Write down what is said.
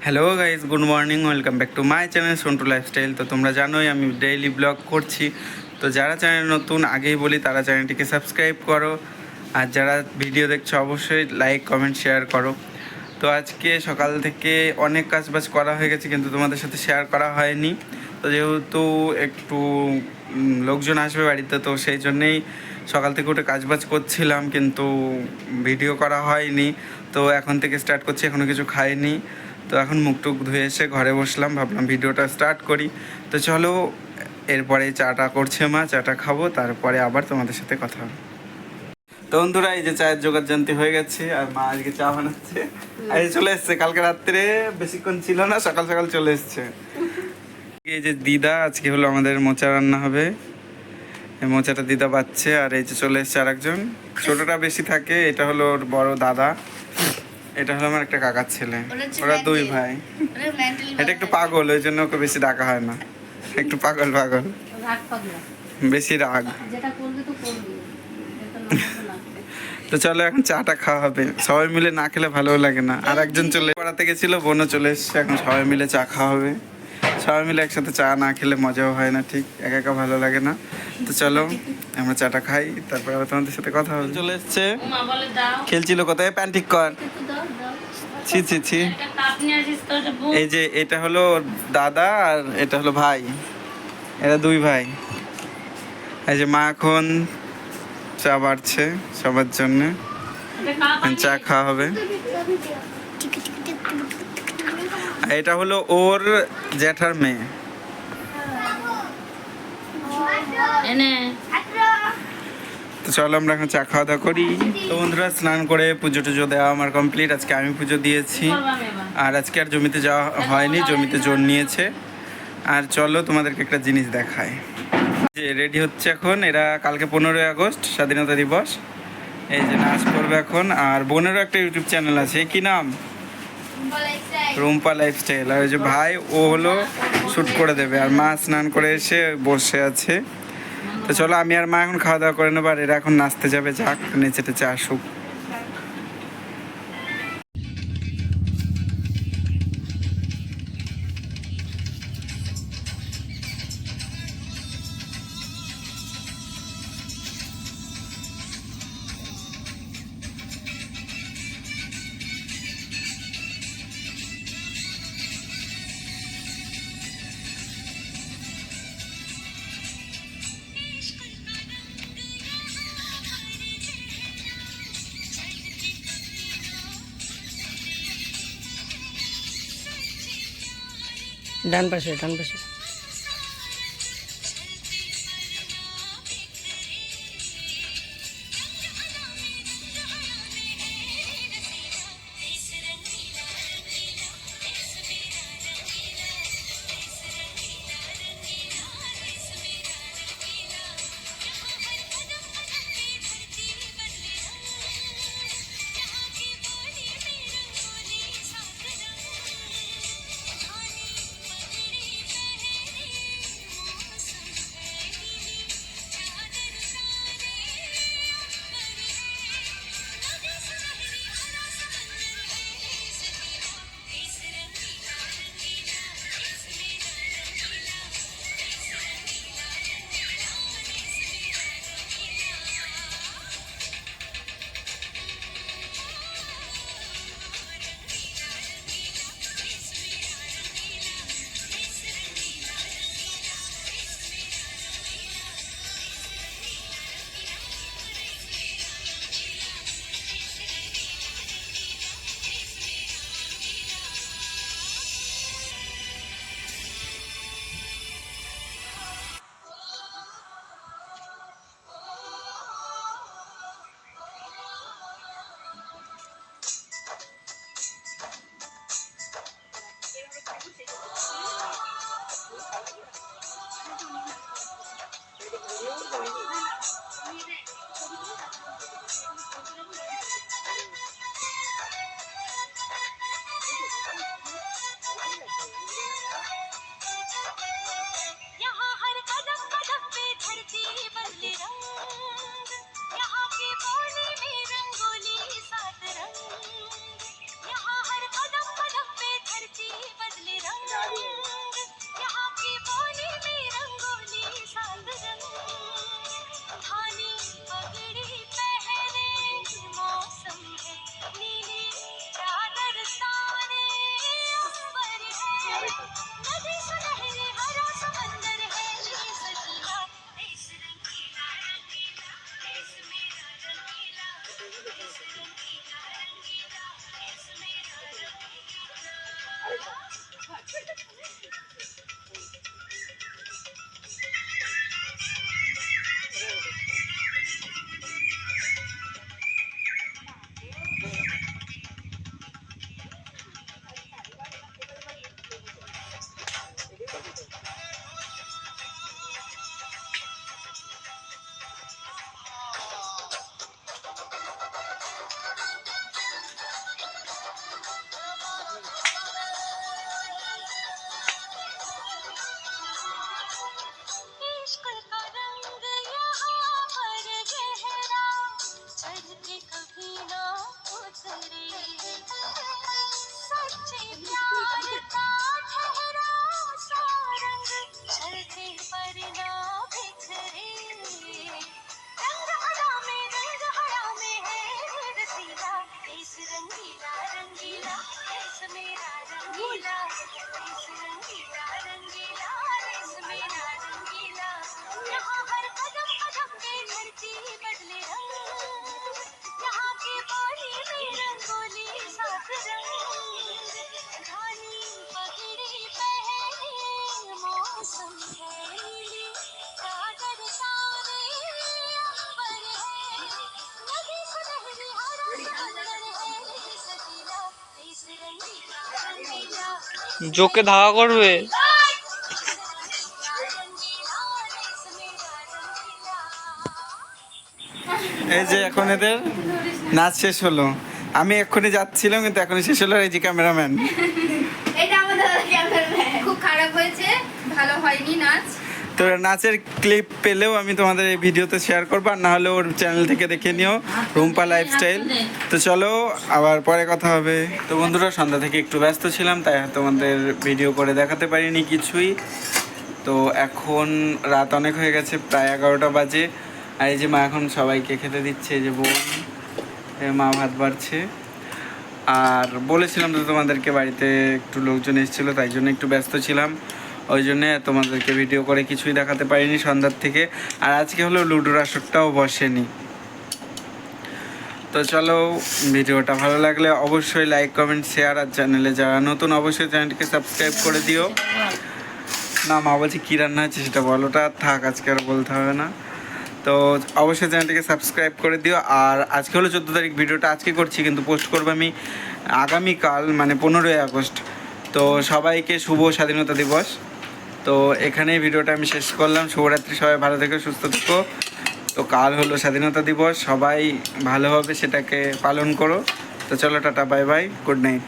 Hello guys, good morning, welcome back to my channel Santu lifestyle. তো তোমরা জানোই আমি ডেইলি ব্লগ করছি। তো যারা চ্যানেল নতুন, আগেই বলি তারা চ্যানেলটিকে সাবস্ক্রাইব করো, আর যারা ভিডিও দেখছো অবশ্যই লাইক কমেন্ট শেয়ার করো। তো আজকে সকাল থেকে অনেক কাজবাজ করা হয়ে গেছে, কিন্তু তোমাদের সাথে শেয়ার করা হয়নি। তো যেহেতু একটু লোকজন আসবে বাড়িতে, তো সেই জন্যেই সকাল থেকে উঠে কাজবাজ করছিলাম, কিন্তু ভিডিও করা হয়নি। তো এখন থেকে স্টার্ট করছি, এখনও কিছু খাইনি। তো এখন মুখ টুক ধুয়ে এসে ঘরে বসলাম, ভাবলাম ভিডিওটা স্টার্ট করি। তো চলো, এরপরে চাটা করছে মা, চাটা খাবো, তারপরে আবার তোমাদের সাথে কথা হবে। তো বন্ধুরা, এই যে চায়ের জোগাড় জানতে হয়ে গেছে, আর মা আজকে চা বানাচ্ছে। আজ চলে এসছে, কালকে রাত্রে বেশিক্ষণ ছিল না, সকাল সকাল চলে এসছে। এই যে দিদা, আজকে হলো আমাদের মোচা রান্না হবে। এই মোচাটা দিদা বাচ্ছে। আর এই যে চলে এসছে আরেকজন, ছোটটা বেশি থাকে, এটা হলো ওর বড় দাদা, এটা হলো আমার একটা কাকার ছেলে। ওরা দুই ভাই। এটা একটু পাগল, ওই জন্য ওকে বেশি ডাকা হয় না, একটু পাগল পাগল, বেশি রাগ। তো চলো এখন চাটা খাওয়া হবে, সবাই মিলে না খেলে ভালো লাগে না। আর একজন চলে পড়াতে গেছিল, বোনও চলে এসছে, এখন সবাই মিলে চা খাওয়া হবে। সবাই মিলে একসাথে চা না খেলে মজাও হয় না, ঠিক একা একা ভালো লাগে না। তো চলো আমরা চাটা খাই, তারপরে আবার তোমাদের সাথে কথা হবে। চলে এসছে, খেলছিল কোথায়, প্যান্ট ঠিক কর। ছি ছি ছি। এই যে এটা হলো ওর দাদা, আর এটা হলো ভাই, এরা দুই ভাই। এই যে মা এখন চা বাড়ছে সবার জন্য, চা খাওয়া হবে। আর এটা হলো ওর জ্যাঠার মেয়ে। তো চলো আমরা এখন চা খাওয়া দাওয়া করি। তো বন্ধুরা, স্নান করে পুজো টুজো দেওয়া আমার কমপ্লিট। আজকে আমি পুজো দিয়েছি, আর আজকে আর জমিতে যাওয়া হয়নি, জমিতে জোর নিয়েছে। আর চলো তোমাদেরকে একটা জিনিস দেখায়। যে রেডি হচ্ছে এখন এরা, কালকে 15ই আগস্ট স্বাধীনতা দিবস। এই যে নাচ করবে এখন। আর বোনেরও একটা ইউটিউব চ্যানেল আছে, কি নাম, রুম্পা লাইফস্টাইল। আর ওই যে ভাই, ও হলো শ্যুট করে দেবে। আর মা স্নান করে এসে বসে আছে। তো চলো আমি আর মা এখন খাওয়া দাওয়া করে নেবো, আর এরা এখন নাচতে যাবে, যাক নেচে টেচে আসুক। ডান পাশে ডান পাশে। জোকে ধাওয়া করবে। এই যে এখন এদের নাচ শেষ হলো, আমি এক্ষুনি যাচ্ছিলাম কিন্তু এখনই শেষ হলো। এই যে ক্যামেরাম্যান, এটা আমাদের ক্যামেরাম্যান। খুব খারাপ হয়েছে, ভালো হয়নি নাচ। তো নাচের ক্লিপ পেলেও আমি তোমাদের এই ভিডিওতে শেয়ার করবো, আর না হলে ওর চ্যানেল থেকে দেখে নিও, রুম্পা লাইফস্টাইল। তো চলো আবার পরে কথা হবে। তো বন্ধুরা, সন্ধ্যা থেকে একটু ব্যস্ত ছিলাম, তাই তোমাদের ভিডিও করে দেখাতে পারিনি কিছুই। তো এখন রাত অনেক হয়ে গেছে, প্রায় 11টা বাজে। আর এই যে মা এখন সবাইকে খেতে দিচ্ছে, এই যে বোন, মা ভাত বাড়ছে। আর বলেছিলাম তো তোমাদেরকে বাড়িতে একটু লোকজন এসেছিলো, তাই জন্য একটু ব্যস্ত ছিলাম, ওই জন্যে তোমাদেরকে ভিডিও করে কিছুই দেখাতে পারিনি সন্ধ্যার থেকে। আর আজকে হলো লুডোর আসরটাও বসেনি। তো চলো, ভিডিওটা ভালো লাগলে অবশ্যই লাইক, কমেন্ট, শেয়ার, আর চ্যানেলে যারা নতুন অবশ্যই চ্যানেলটিকে সাবস্ক্রাইব করে দিও। না, মা বলছি কী রান্না হচ্ছে সেটা বলোটা, থাক আজকে আর বলতে হবে না। তো অবশ্যই চ্যানেলটিকে সাবস্ক্রাইব করে দিও। আর আজকে হলো 14 তারিখ, ভিডিওটা আজকে করছি কিন্তু পোস্ট করবো আমি আগামীকাল, মানে 15ই আগস্ট। তো সবাইকে শুভ স্বাধীনতা দিবস। তো এখানেই ভিডিওটা আমি শেষ করলাম। শুভরাত্রি, সবাই ভালো থেকো, সুস্থ থেকো। তো কাল হলো স্বাধীনতা দিবস, সবাই ভালোভাবে সেটাকে পালন করো। তো চলো, tata, bye bye, good night.